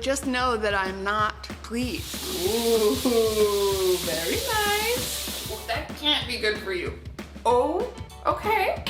but just know that I'm not pleased. Ooh, very nice. Well, that can't be good for you. Oh, okay.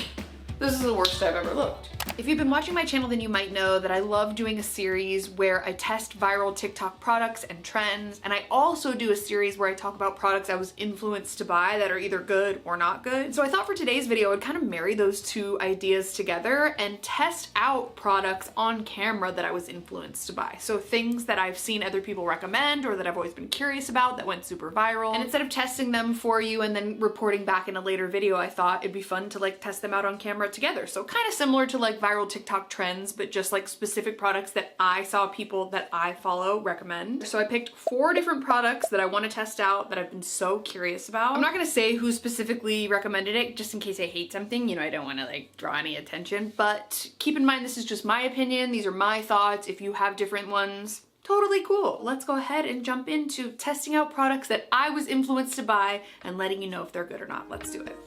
This is the worst I've ever looked. If you've been watching my channel, then you might know that I love doing a series where I test viral TikTok products and trends, and I also do a series where I talk about products I was influenced to buy that are either good or not good. So I thought for today's video, I'd kind of marry those two ideas together and test out products on camera that I was influenced to buy. So things that I've seen other people recommend or that I've always been curious about that went super viral. And instead of testing them for you and then reporting back in a later video, I thought it'd be fun to like test them out on camera together. So kind of similar to like viral TikTok trends, but just like specific products that I saw people that I follow recommend. So I picked 4 different products that I want to test out that I've been so curious about. I'm not gonna say who specifically recommended it just in case I hate something, you know, I don't want to like draw any attention, but keep in mind this is just my opinion, these are my thoughts. If you have different ones, totally cool. Let's go ahead and jump into testing out products that I was influenced to buy and letting you know if they're good or not. Let's do it.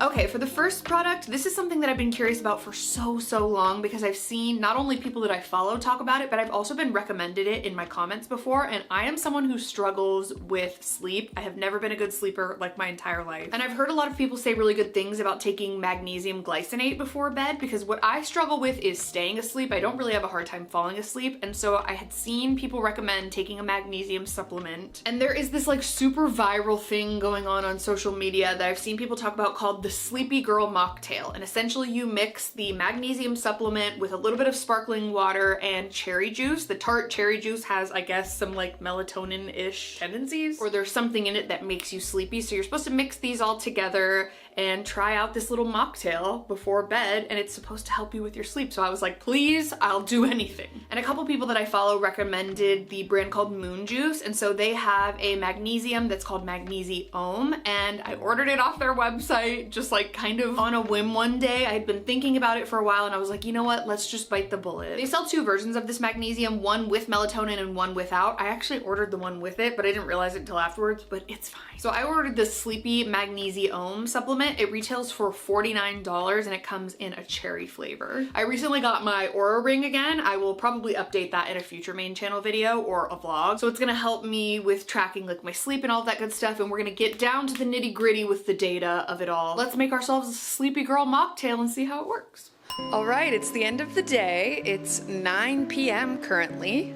Okay, for the first product, this is something that I've been curious about for so long because I've seen not only people that I follow talk about it, but I've also been recommended it in my comments before, and I am someone who struggles with sleep. I have never been a good sleeper like my entire life. And I've heard a lot of people say really good things about taking magnesium glycinate before bed because what I struggle with is staying asleep. I don't really have a hard time falling asleep, and so I had seen people recommend taking a magnesium supplement. And there is this like super viral thing going on social media that I've seen people talk about called the Sleepy Girl mocktail, and essentially you mix the magnesium supplement with a little bit of sparkling water and cherry juice. The tart cherry juice has, I guess, some like melatonin-ish tendencies, or there's something in it that makes you sleepy. So you're supposed to mix these all together and try out this little mocktail before bed, and it's supposed to help you with your sleep. So I was like, please, I'll do anything. And a couple people that I follow recommended the brand called Moon Juice, and so they have a magnesium that's called Magnesium, and I ordered it off their website just like kind of on a whim one day. I had been thinking about it for a while and I was like, you know what, let's just bite the bullet. They sell 2 versions of this magnesium, one with melatonin and one without. I actually ordered the one with it, but I didn't realize it until afterwards, but it's fine. So I ordered the Sleepy Magnesium supplement. It retails for $49 and it comes in a cherry flavor. I recently got my Aura ring again. I will probably update that in a future main channel video or a vlog. So it's gonna help me with tracking like my sleep and all that good stuff, and we're gonna get down to the nitty-gritty with the data of it all. Let's make ourselves a Sleepy Girl mocktail and see how it works. All right, it's the end of the day. It's 9 p.m. currently.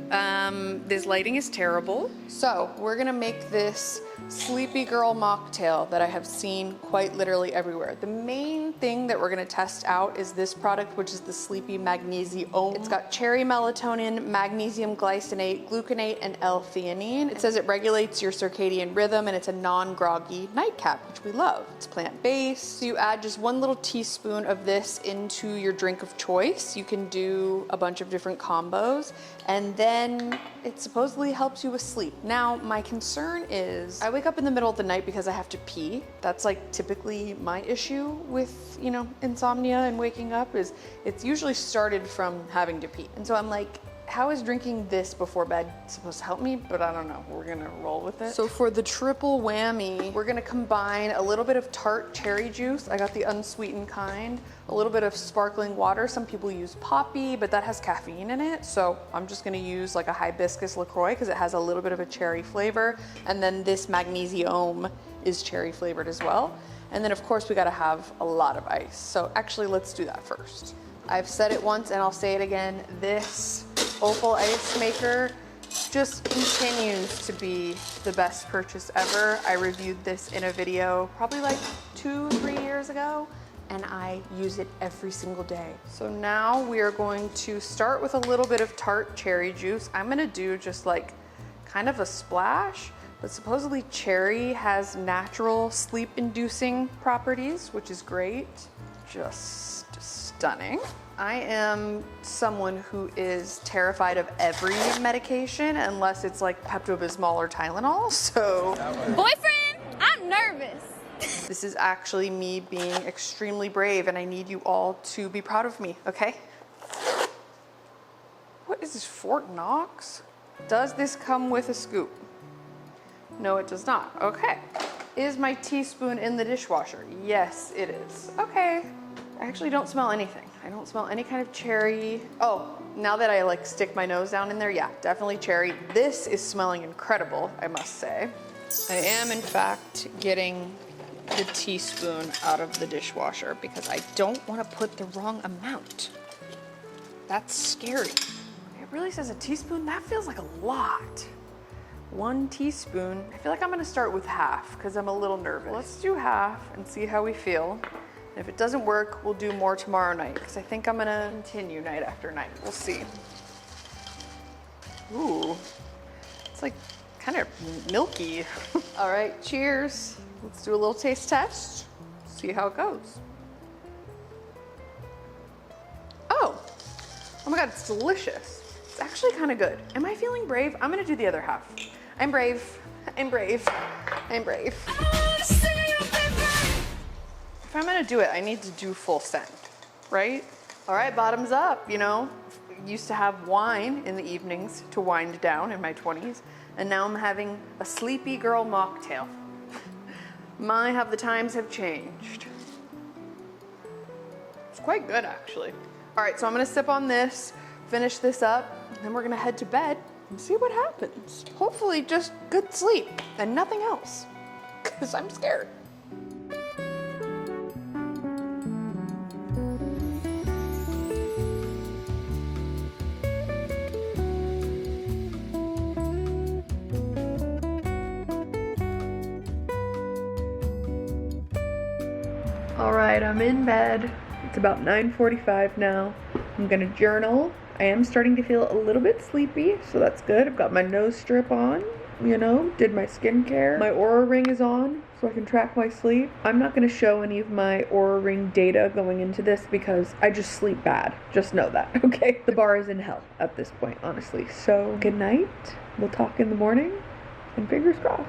This lighting is terrible. So we're gonna make this Sleepy Girl mocktail that I have seen quite literally everywhere. The main thing that we're gonna test out is this product, which is the Sleepy Magnesium. It's got cherry melatonin, magnesium glycinate, gluconate, and L-theanine. It says it regulates your circadian rhythm and it's a non-groggy nightcap, which we love. It's plant-based. So you add just 1 little teaspoon of this into your drink of choice. You can do a bunch of different combos, and then it supposedly helps you with sleep. Now, my concern is I wake up in the middle of the night because I have to pee. That's like typically my issue with, you know, insomnia and waking up, is it's usually started from having to pee. And so I'm like, how is drinking this before bed supposed to help me? But I don't know, we're gonna roll with it. So for the triple whammy, we're gonna combine a little bit of tart cherry juice. I got the unsweetened kind. A little bit of sparkling water. Some people use poppy, but that has caffeine in it. So I'm just gonna use like a hibiscus LaCroix because it has a little bit of a cherry flavor. And then this magnesium is cherry flavored as well. And then of course we gotta have a lot of ice. So actually let's do that first. I've said it once and I'll say it again. This Opal ice maker just continues to be the best purchase ever. I reviewed this in a video probably like 2-3 years ago, and I use it every single day. So now we are going to start with a little bit of tart cherry juice. I'm gonna do just like kind of a splash, but supposedly cherry has natural sleep-inducing properties, which is great. Just stunning. I am someone who is terrified of every medication unless it's like Pepto-Bismol or Tylenol, so. Boyfriend, I'm nervous. This is actually me being extremely brave, and I need you all to be proud of me, okay? What is this, Fort Knox? Does this come with a scoop? No, it does not. Okay. Is my teaspoon in the dishwasher? Yes, it is. Okay. I actually don't smell anything. I don't smell any kind of cherry. Oh, now that I like stick my nose down in there, yeah, definitely cherry. This is smelling incredible, I must say. I am in fact getting the teaspoon out of the dishwasher because I don't want to put the wrong amount. That's scary. It really says a teaspoon. That feels like a lot. 1 teaspoon. I feel like I'm gonna start with half because I'm a little nervous. Let's do half and see how we feel. And if it doesn't work, we'll do more tomorrow night because I think I'm gonna continue night after night. We'll see. Ooh, it's like kind of milky. All right, cheers. Let's do a little taste test. See how it goes. Oh my God, it's delicious. It's actually kind of good. Am I feeling brave? I'm gonna do the other half. I'm brave. I'm brave. I'm brave. If I'm gonna do it, I need to do full send, right? All right, bottoms up, you know. Used to have wine in the evenings to wind down in my 20s, and now I'm having a sleepy girl mocktail. How the times have changed. It's quite good, actually. All right, so I'm gonna sip on this, finish this up, and then we're gonna head to bed and see what happens. Hopefully just good sleep and nothing else, because I'm scared. All right, I'm in bed. It's about 9:45 now. I'm gonna journal. I am starting to feel a little bit sleepy, so that's good. I've got my nose strip on, you know, did my skincare. My Aura Ring is on, so I can track my sleep. I'm not gonna show any of my Aura Ring data going into this because I just sleep bad. Just know that, okay? The bar is in hell at this point, honestly. So, good night. We'll talk in the morning, and fingers crossed.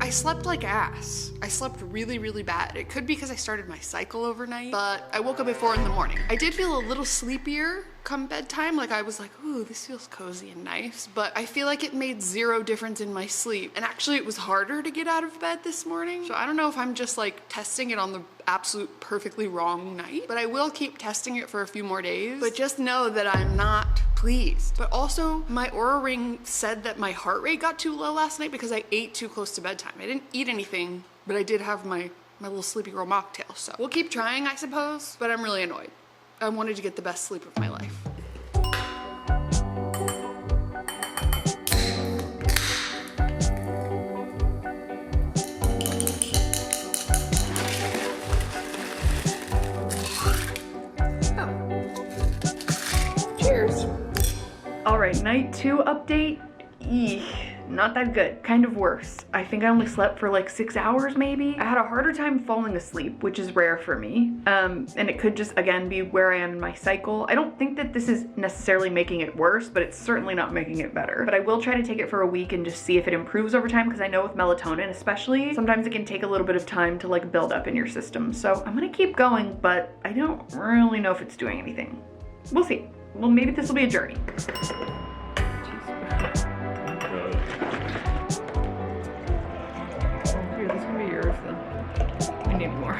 I slept like ass. I slept really, really bad. It could be because I started my cycle overnight, but I woke up at 4 in the morning. I did feel a little sleepier come bedtime. Like I was like, ooh, this feels cozy and nice, but I feel like it made 0 difference in my sleep. And actually it was harder to get out of bed this morning. So I don't know if I'm just like testing it on the absolute perfectly wrong night, but I will keep testing it for a few more days. But just know that I'm not pleased. But also my Aura Ring said that my heart rate got too low last night because I ate too close to bedtime. I didn't eat anything, but I did have my little sleepy girl mocktail. So we'll keep trying, I suppose, but I'm really annoyed. I wanted to get the best sleep of my life. Cheers. All right, night 2 update. Eek, not that good, kind of worse. I think I only slept for like 6 hours maybe. I had a harder time falling asleep, which is rare for me. And it could just, again, be where I am in my cycle. I don't think that this is necessarily making it worse, but it's certainly not making it better. But I will try to take it for a week and just see if it improves over time, because I know with melatonin especially, sometimes it can take a little bit of time to like build up in your system. So I'm gonna keep going, but I don't really know if it's doing anything. We'll see. Well, maybe this will be a journey. Here, this can be yours then. I need more.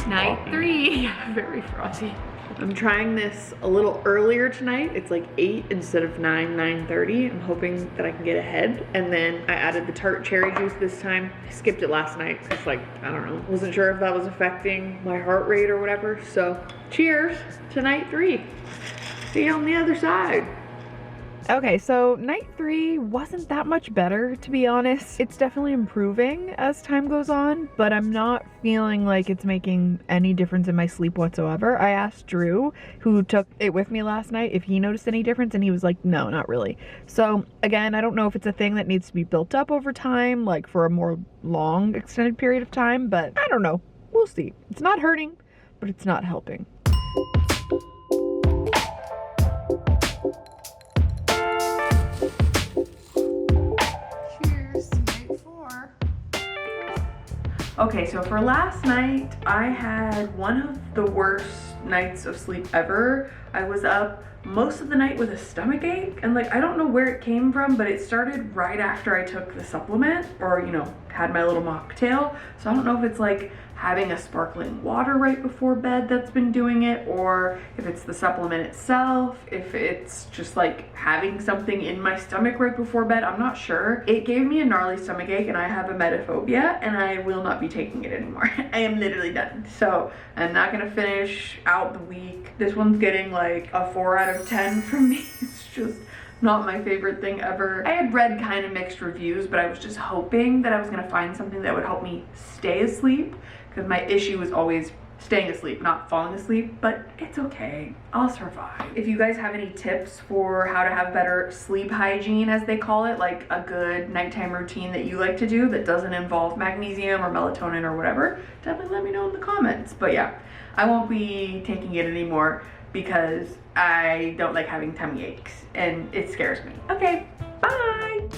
Night 3. Very frothy. I'm trying this a little earlier tonight. It's like 8 instead of 9:30. I'm hoping that I can get ahead. And then I added the tart cherry juice this time. I skipped it last night. It's like, I don't know. Wasn't sure if that was affecting my heart rate or whatever. So cheers to night 3. See you on the other side. Okay, so night 3 wasn't that much better, to be honest. It's definitely improving as time goes on, but I'm not feeling like it's making any difference in my sleep whatsoever. I asked Drew, who took it with me last night, if he noticed any difference, and he was like, no, not really. So again, I don't know if it's a thing that needs to be built up over time, like for a more long extended period of time, but I don't know. We'll see. It's not hurting, but it's not helping. Cheers to night 4. Okay, so for last night, I had one of the worst nights of sleep ever. I was up most of the night with a stomach ache, and like I don't know where it came from, but it started right after I took the supplement, or you know, had my little mocktail. So I don't know if it's like having a sparkling water right before bed that's been doing it, or if it's the supplement itself, if it's just like having something in my stomach right before bed. I'm not sure. It gave me a gnarly stomach ache, and I have emetophobia, and I will not be taking it anymore. I am literally done. So I'm not gonna finish out the week. This one's getting like a 4 out of 10 from me. It's just not my favorite thing ever. I had read kind of mixed reviews, but I was just hoping that I was gonna find something that would help me stay asleep, because my issue is always staying asleep, not falling asleep, but it's okay. I'll survive. If you guys have any tips for how to have better sleep hygiene, as they call it, like a good nighttime routine that you like to do that doesn't involve magnesium or melatonin or whatever, definitely let me know in the comments. But yeah, I won't be taking it anymore because I don't like having tummy aches and it scares me. Okay, bye.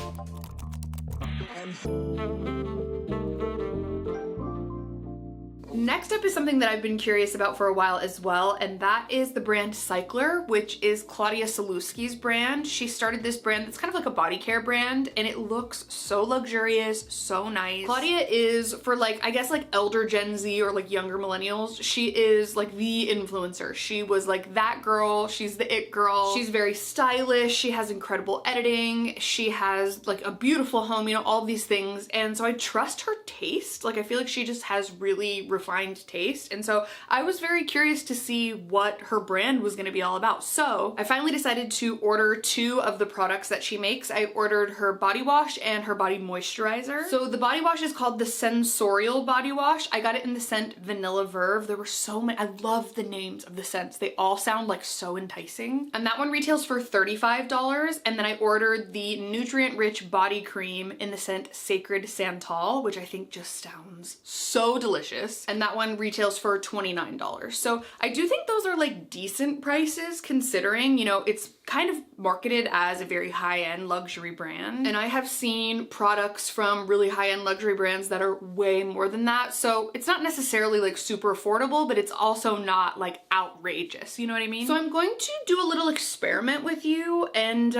Next up is something that I've been curious about for a while as well, and that is the brand Cycler, which is Claudia Sulewski's brand. She started this brand that's kind of like a body care brand, and it looks so luxurious, so nice. Claudia is, for like, I guess like elder Gen Z or like younger millennials, she is like the influencer. She was like that girl, she's the it girl. She's very stylish, she has incredible editing, she has like a beautiful home, you know, all these things. And so I trust her taste. Like I feel like she just has really refined taste, and so I was very curious to see what her brand was going to be all about. So I finally decided to order 2 of the products that she makes. I ordered her body wash and her body moisturizer. So the body wash is called the Sensorial Body Wash. I got it in the scent Vanilla Verve. There were so many. I love the names of the scents. They all sound like so enticing. And that one retails for $35. And then I ordered the nutrient-rich body cream in the scent Sacred Santal, which I think just sounds so delicious. And that one retails for $29. So I do think those are like decent prices considering, you know, it's kind of marketed as a very high-end luxury brand. And I have seen products from really high-end luxury brands that are way more than that. So it's not necessarily like super affordable, but it's also not like outrageous, you know what I mean? So I'm going to do a little experiment with you and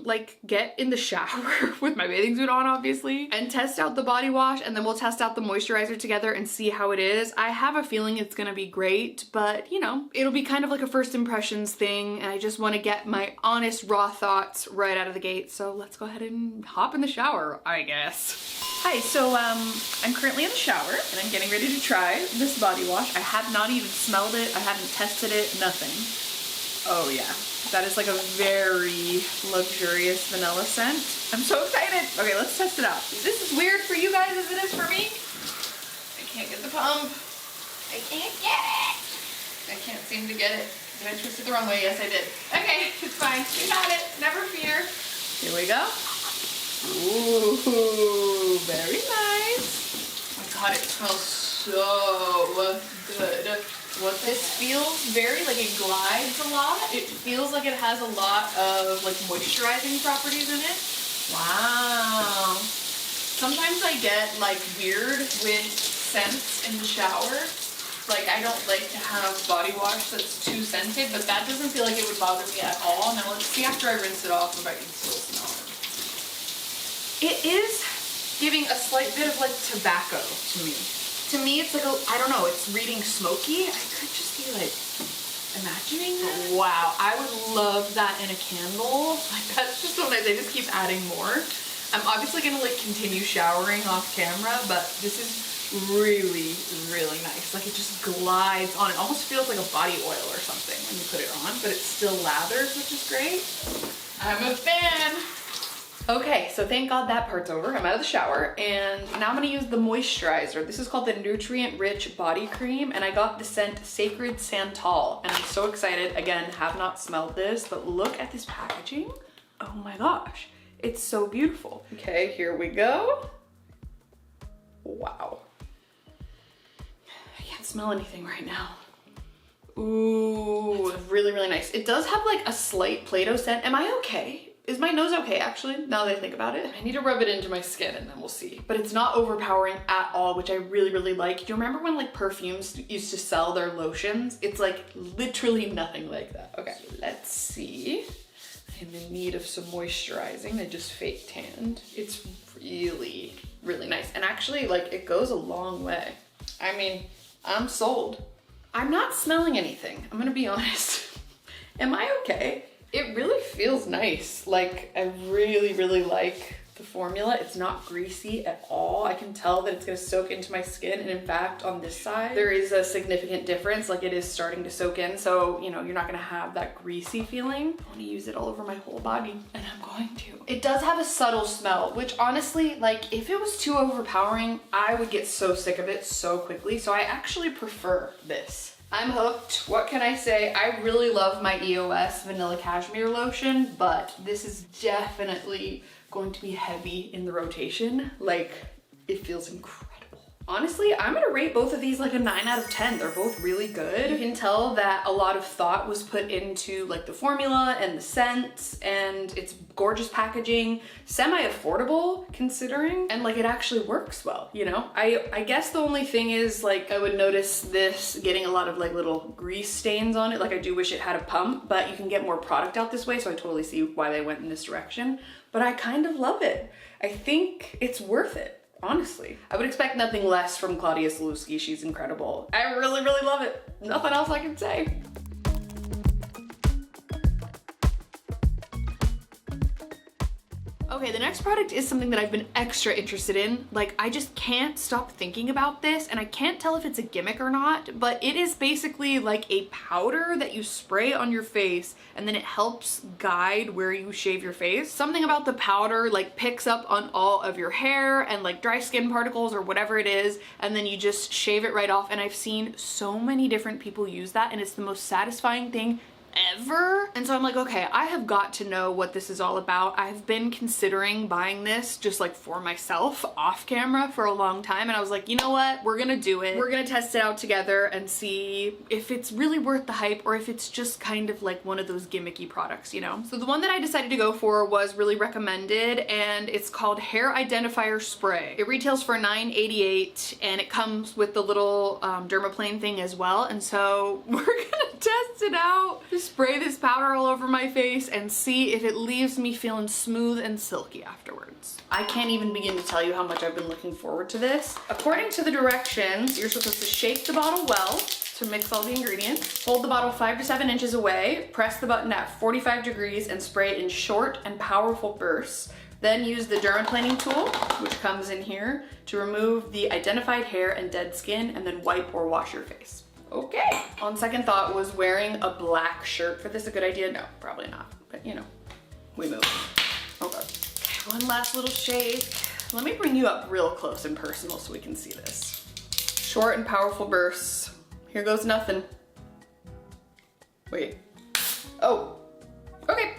like get in the shower with my bathing suit on, obviously, and test out the body wash, and then we'll test out the moisturizer together and see how it is. I have a feeling it's gonna be great, but you know, it'll be kind of like a first impressions thing, and I just want to get my honest raw thoughts right out of the gate. So let's go ahead and hop in the shower, I guess. Hi, so I'm currently in the shower and I'm getting ready to try this body wash. I have not even smelled it, I haven't tested it, nothing. Oh yeah, that is like a very luxurious vanilla scent. I'm so excited. Okay, let's test it out. This is weird for you guys as it is for me. I can't get the pump. I can't get it. I can't seem to get it. Did I twist it the wrong way? Yes, I did. Okay, it's fine. We got it. Never fear. Here we go. Ooh, very nice. Oh my god, it smells so good. What this feels very like it glides a lot. It feels like it has a lot of like moisturizing properties in it. Wow. Sometimes I get like weird with scents in the shower. Like I don't like to have body wash that's too scented, but that doesn't feel like it would bother me at all. Now let's see after I rinse it off if I can still smell it. It is giving a slight bit of like tobacco to me. To me it's like a, I don't know, it's reading smoky. I could just be like imagining that. Wow, I would love that in a candle. Like that's just so nice. They just keep adding more. I'm obviously gonna like continue showering off camera, but this is really, really nice. Like it just glides on. It almost feels like a body oil or something when you put it on, but it still lathers, which is great. I'm a fan. Okay, so thank God that part's over. I'm out of the shower, and now I'm gonna use the moisturizer. This is called the Nutrient Rich Body Cream, and I got the scent Sacred Santal, and I'm so excited. Again, have not smelled this, but look at this packaging. Oh my gosh, it's so beautiful. Okay, here we go. Wow. I can't smell anything right now. Ooh, really, really nice. It does have like a slight Play-Doh scent. Am I okay? Is my nose okay, actually, now that I think about it? I need to rub it into my skin and then we'll see. But it's not overpowering at all, which I really, really like. Do you remember when like perfumes used to sell their lotions? It's like literally nothing like that. Okay, let's see. I'm in need of some moisturizing. I just fake tanned. It's really, really nice. And actually, like, it goes a long way. I mean, I'm sold. I'm not smelling anything, I'm gonna be honest. Am I okay? It really feels nice. Like, I really, really like the formula. It's not greasy at all. I can tell that it's gonna soak into my skin. And in fact, on this side, there is a significant difference. Like, it is starting to soak in. So, you know, you're not gonna have that greasy feeling. I wanna use it all over my whole body, and I'm going to. It does have a subtle smell, which honestly, like, if it was too overpowering, I would get so sick of it so quickly. So I actually prefer this. I'm hooked. What can I say? I really love my EOS Vanilla Cashmere Lotion, but this is definitely going to be heavy in the rotation. Like, it feels incredible. Honestly, I'm gonna rate both of these like a 9 out of 10. They're both really good. You can tell that a lot of thought was put into like the formula and the scents, and it's gorgeous packaging, semi-affordable considering, and like it actually works well, you know? I guess the only thing is like I would notice this getting a lot of like little grease stains on it. Like I do wish it had a pump, but you can get more product out this way, so I totally see why they went in this direction. But I kind of love it. I think it's worth it. Honestly, I would expect nothing less from Claudia Sulewski. She's incredible. I really, really love it. Nothing else I can say. Okay, the next product is something that I've been extra interested in. Like, I just can't stop thinking about this, and I can't tell if it's a gimmick or not, but it is basically like a powder that you spray on your face, and then it helps guide where you shave your face. Something about the powder like picks up on all of your hair and like dry skin particles or whatever it is, and then you just shave it right off. And I've seen so many different people use that, and it's the most satisfying thing ever. And so I'm like, okay, I have got to know what this is all about. I've been considering buying this just like for myself off camera for a long time, and I was like, you know what, we're gonna do it. We're gonna test it out together and see if it's really worth the hype or if it's just kind of like one of those gimmicky products, you know? So the one that I decided to go for was really recommended, and it's called Hair Identifier Spray. It retails for $9.88, and it comes with the little dermaplane thing as well. And so we're gonna test it out. Just spray this powder all over my face and see if it leaves me feeling smooth and silky afterwards. I can't even begin to tell you how much I've been looking forward to this. According to the directions, you're supposed to shake the bottle well to mix all the ingredients. Hold the bottle 5 to 7 inches away, press the button at 45 degrees and spray it in short and powerful bursts. Then use the dermaplaning tool, which comes in here, to remove the identified hair and dead skin, and then wipe or wash your face. Okay. On second thought, was wearing a black shirt for this a good idea? No, probably not. But you know, we move. Okay. One last little shake. Let me bring you up real close and personal so we can see this. Short and powerful bursts. Here goes nothing. Wait. Oh. Okay.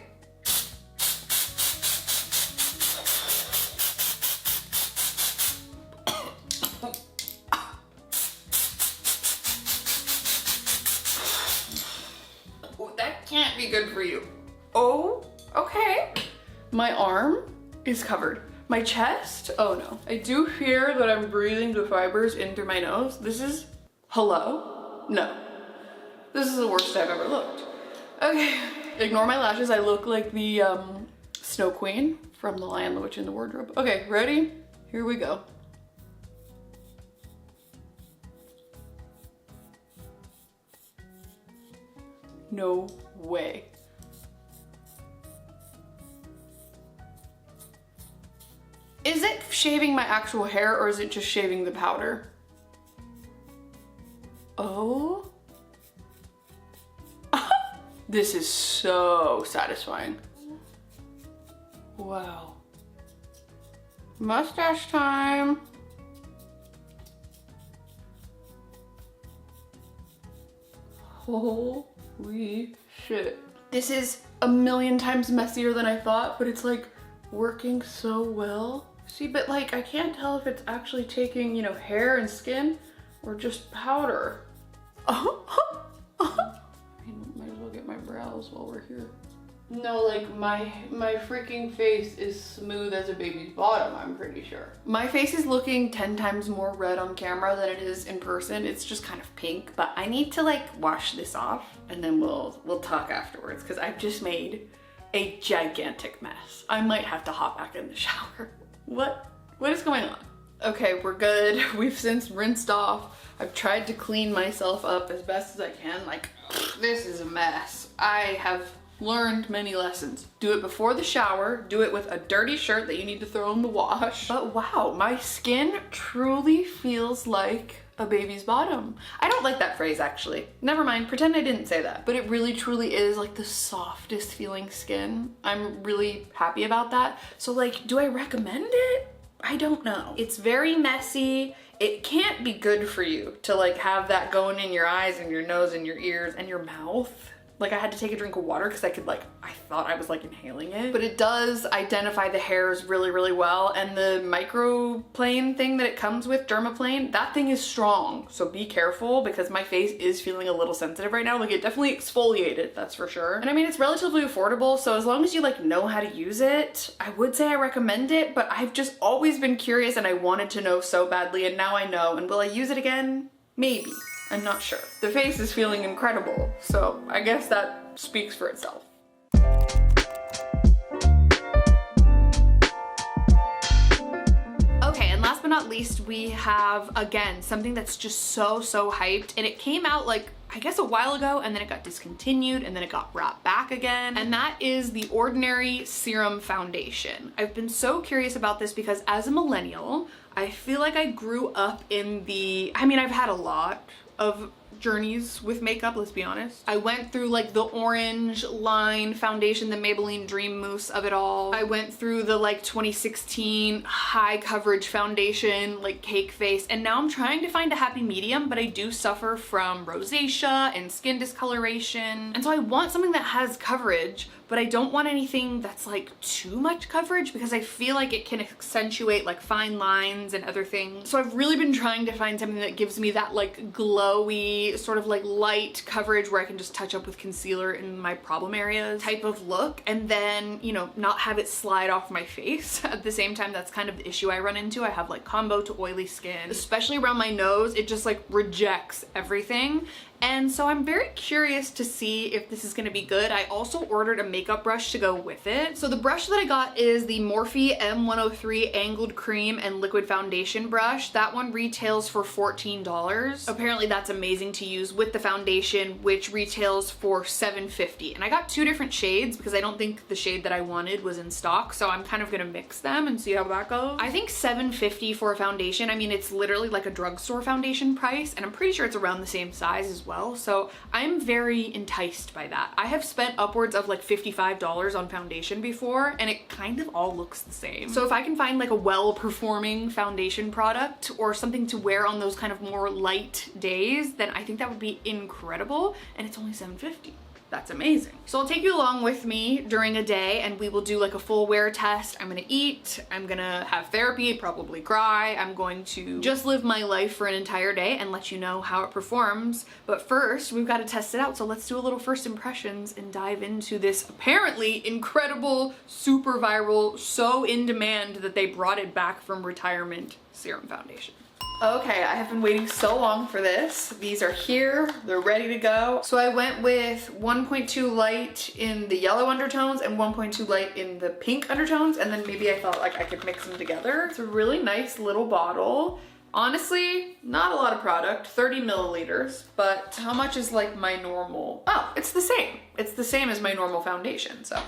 Can't be good for you. Oh, okay. My arm is covered. My chest, oh no. I do fear that I'm breathing the fibers in through my nose. This is, hello? No. This is the worst I've ever looked. Okay, ignore my lashes. I look like the Snow Queen from The Lion, the Witch, and the Wardrobe. Okay, ready? Here we go. No way. Is it shaving my actual hair, or is it just shaving the powder? Oh. This is so satisfying. Wow. Mustache time. Holy shit. This is a million times messier than I thought, but it's like working so well. See, but like I can't tell if it's actually taking, you know, hair and skin or just powder. I might as well get my brows while we're here. No, like my freaking face is smooth as a baby's bottom, I'm pretty sure. My face is looking 10 times more red on camera than it is in person. It's just kind of pink, but I need to like wash this off and then we'll talk afterwards because I've just made a gigantic mess. I might have to hop back in the shower. What is going on? Okay, we're good. We've since rinsed off. I've tried to clean myself up as best as I can. Like, this is a mess. I have learned many lessons. Do it before the shower, do it with a dirty shirt that you need to throw in the wash. But wow, my skin truly feels like a baby's bottom. I don't like that phrase actually. Never mind, pretend I didn't say that. But it really truly is like the softest feeling skin. I'm really happy about that. So like, do I recommend it? I don't know. It's very messy. It can't be good for you to like have that going in your eyes and your nose and your ears and your mouth. Like I had to take a drink of water because I thought I was like inhaling it. But it does identify the hairs really, really well. And the microplane thing that it comes with, dermaplane, that thing is strong. So be careful because my face is feeling a little sensitive right now. Like it definitely exfoliated, that's for sure. And I mean, it's relatively affordable. So as long as you like know how to use it, I would say I recommend it, but I've just always been curious and I wanted to know so badly. And now I know. And will I use it again? Maybe. I'm not sure. The face is feeling incredible, so I guess that speaks for itself. Okay, and last but not least, we have, again, something that's just so hyped, and it came out like, I guess a while ago, and then it got discontinued, and then it got brought back again, and that is the Ordinary Serum Foundation. I've been so curious about this because as a millennial, I feel like I grew up in I've had a lot of journeys with makeup, let's be honest. I went through like the orange line foundation, the Maybelline Dream Mousse of it all. I went through the like 2016 high coverage foundation, like cake face, and now I'm trying to find a happy medium, but I do suffer from rosacea and skin discoloration. And so I want something that has coverage, but I don't want anything that's like too much coverage because I feel like it can accentuate like fine lines and other things. So I've really been trying to find something that gives me that like glowy, sort of like light coverage where I can just touch up with concealer in my problem areas type of look, and then, you know, not have it slide off my face. At the same time, that's kind of the issue I run into. I have like combo to oily skin, especially around my nose. It just like rejects everything. And so I'm very curious to see if this is gonna be good. I also ordered a makeup brush to go with it. So the brush that I got is the Morphe M103 Angled Cream and Liquid Foundation Brush. That one retails for $14. Apparently that's amazing to use with the foundation, which retails for $7.50. And I got two different shades because I don't think the shade that I wanted was in stock. So I'm kind of gonna mix them and see how that goes. I think $7.50 for a foundation, I mean, it's literally like a drugstore foundation price, and I'm pretty sure it's around the same size as well. So I'm very enticed by that. I have spent upwards of like $55 on foundation before, and it kind of all looks the same. So if I can find like a well-performing foundation product or something to wear on those kind of more light days, then I think that would be incredible, and it's only $7.50. That's amazing. So I'll take you along with me during a day and we will do like a full wear test. I'm gonna eat, I'm gonna have therapy, probably cry. I'm going to just live my life for an entire day and let you know how it performs. But first, we've got to test it out. So let's do a little first impressions and dive into this apparently incredible, super viral, so in demand that they brought it back from retirement serum foundation. Okay, I have been waiting so long for this. These are here, they're ready to go. So I went with 1.2 light in the yellow undertones and 1.2 light in the pink undertones, and then maybe I thought like I could mix them together. It's a really nice little bottle. Honestly, not a lot of product, 30 milliliters, but how much is like my normal? Oh, it's the same. It's the same as my normal foundation, so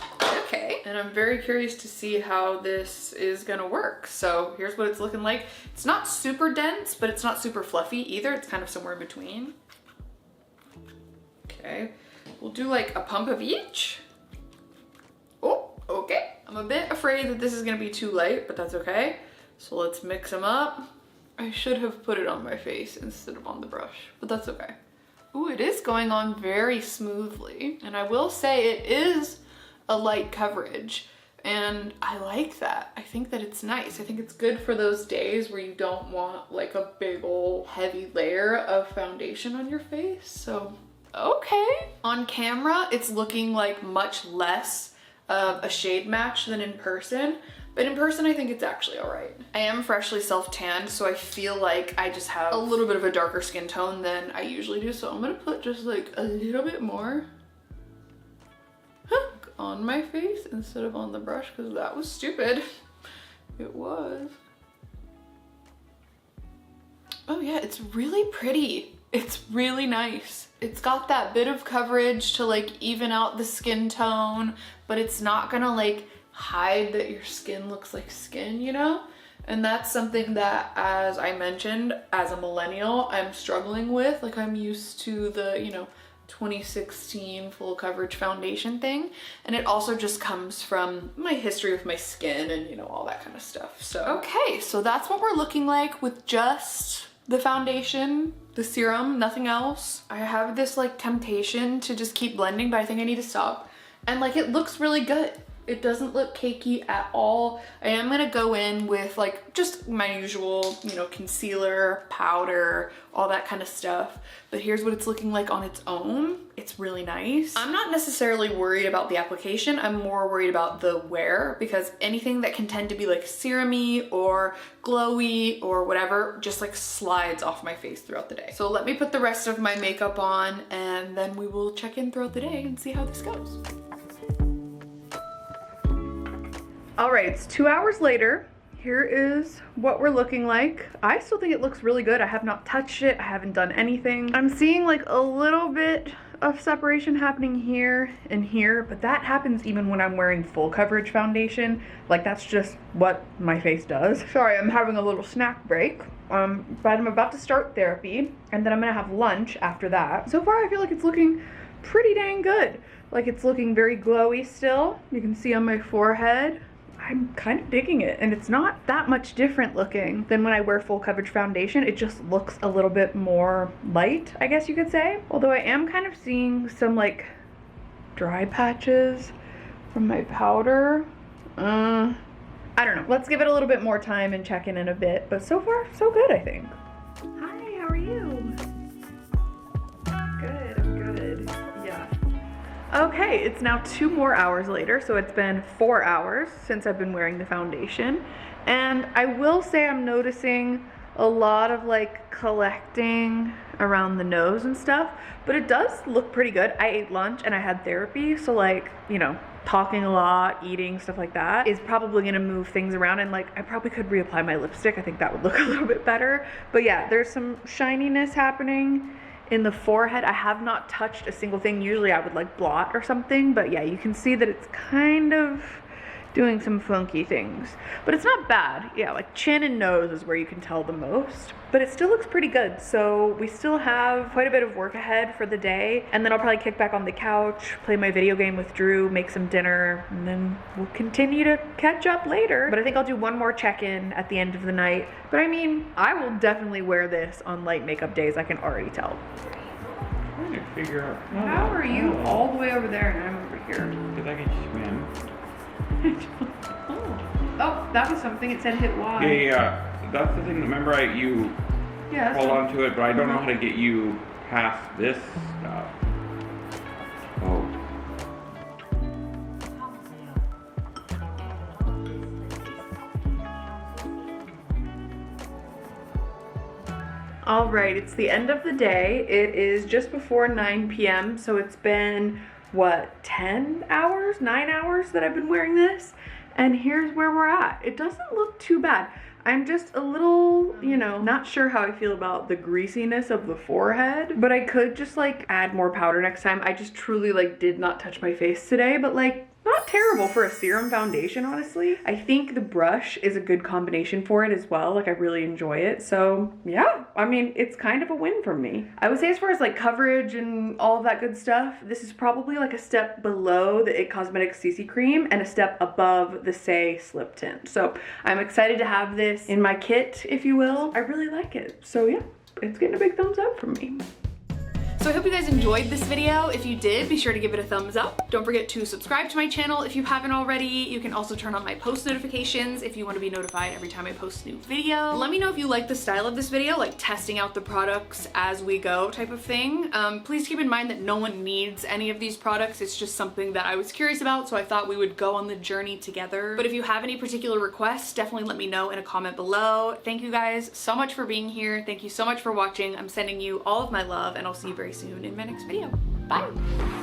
okay. And I'm very curious to see how this is gonna work. So here's what it's looking like. It's not super dense, but it's not super fluffy either. It's kind of somewhere in between. Okay, we'll do like a pump of each. Oh, okay. I'm a bit afraid that this is gonna be too light, but that's okay. So let's mix them up. I should have put it on my face instead of on the brush, but that's okay. Ooh, it is going on very smoothly. And I will say it is a light coverage, and I like that. I think that it's nice. I think it's good for those days where you don't want like a big old heavy layer of foundation on your face. So okay. On camera, it's looking like much less of a shade match than in person, but in person I think it's actually all right. I am freshly self-tanned, so I feel like I just have a little bit of a darker skin tone than I usually do, so I'm gonna put just like a little bit more on my face instead of on the brush, because that was stupid. It was. Oh yeah, it's really pretty. It's really nice. It's got that bit of coverage to like even out the skin tone, but it's not gonna like hide that your skin looks like skin, you know? And that's something that, as I mentioned, as a millennial, I'm struggling with. Like, I'm used to the, you know, 2016 full coverage foundation thing, and it also just comes from my history with my skin and, you know, all that kind of stuff. So okay, so that's what we're looking like with just the foundation, the serum, nothing else. I have this like temptation to just keep blending, but I think I need to stop. And like, it looks really good. It doesn't look cakey at all. I am gonna go in with like just my usual, you know, concealer, powder, all that kind of stuff. But here's what it's looking like on its own. It's really nice. I'm not necessarily worried about the application. I'm more worried about the wear, because anything that can tend to be like serum-y or glowy or whatever just like slides off my face throughout the day. So let me put the rest of my makeup on, and then we will check in throughout the day and see how this goes. All right, it's 2 hours later. Here is what we're looking like. I still think it looks really good. I have not touched it. I haven't done anything. I'm seeing like a little bit of separation happening here and here, but that happens even when I'm wearing full coverage foundation. Like, that's just what my face does. Sorry, I'm having a little snack break. But I'm about to start therapy, and then I'm gonna have lunch after that. So far, I feel like it's looking pretty dang good. Like, it's looking very glowy still. You can see on my forehead. I'm kind of digging it, and it's not that much different looking than when I wear full coverage foundation. It just looks a little bit more light, I guess you could say. Although I am kind of seeing some like dry patches from my powder. I don't know. Let's give it a little bit more time and check in a bit, but so far so good, I think. Hi, how are you? Good, I'm good. Yeah. Okay, it's now 2 more hours later, so it's been 4 hours since I've been wearing the foundation, and I will say I'm noticing a lot of like collecting around the nose and stuff, but it does look pretty good. I ate lunch and I had therapy, so like, you know, talking a lot, eating, stuff like that is probably gonna move things around, and like I probably could reapply my lipstick. I think that would look a little bit better. But yeah, there's some shininess happening in the forehead. I have not touched a single thing. Usually I would like blot or something, but yeah, you can see that it's kind of doing some funky things, but it's not bad. Yeah, like chin and nose is where you can tell the most, but it still looks pretty good. So we still have quite a bit of work ahead for the day, and then I'll probably kick back on the couch, play my video game with Drew, make some dinner, and then we'll continue to catch up later. But I think I'll do one more check-in at the end of the night. But I mean, I will definitely wear this on light makeup days, I can already tell. I'm trying to figure out. How are you all the way over there and I'm over here? Because I can swim. Oh, that was something. It said hit Y. Yeah. That's the thing. Remember, you Yeah, hold on to it, but I don't know how to get you past this stuff. Oh. All right, it's the end of the day. It is just before 9 p.m. So it's been, what, 10 hours, 9 hours that I've been wearing this? And here's where we're at. It doesn't look too bad. I'm just a little, you know, not sure how I feel about the greasiness of the forehead, but I could just like add more powder next time. I just truly like did not touch my face today, but like not terrible for a serum foundation, honestly. I think the brush is a good combination for it as well. Like I really enjoy it. So yeah, I mean, it's kind of a win for me. I would say as far as like coverage and all of that good stuff, this is probably like a step below the IT Cosmetics CC cream and a step above the Say slip tint. So I'm excited to have this in my kit, if you will. I really like it. So yeah, it's getting a big thumbs up from me. So I hope you guys enjoyed this video. If you did, be sure to give it a thumbs up. Don't forget to subscribe to my channel if you haven't already. You can also turn on my post notifications if you want to be notified every time I post a new video. Let me know if you like the style of this video, like testing out the products as we go type of thing. Please keep in mind that no one needs any of these products. It's just something that I was curious about, so I thought we would go on the journey together. But if you have any particular requests, definitely let me know in a comment below. Thank you guys so much for being here. Thank you so much for watching. I'm sending you all of my love, and I'll see you very soon in my next video. Bye!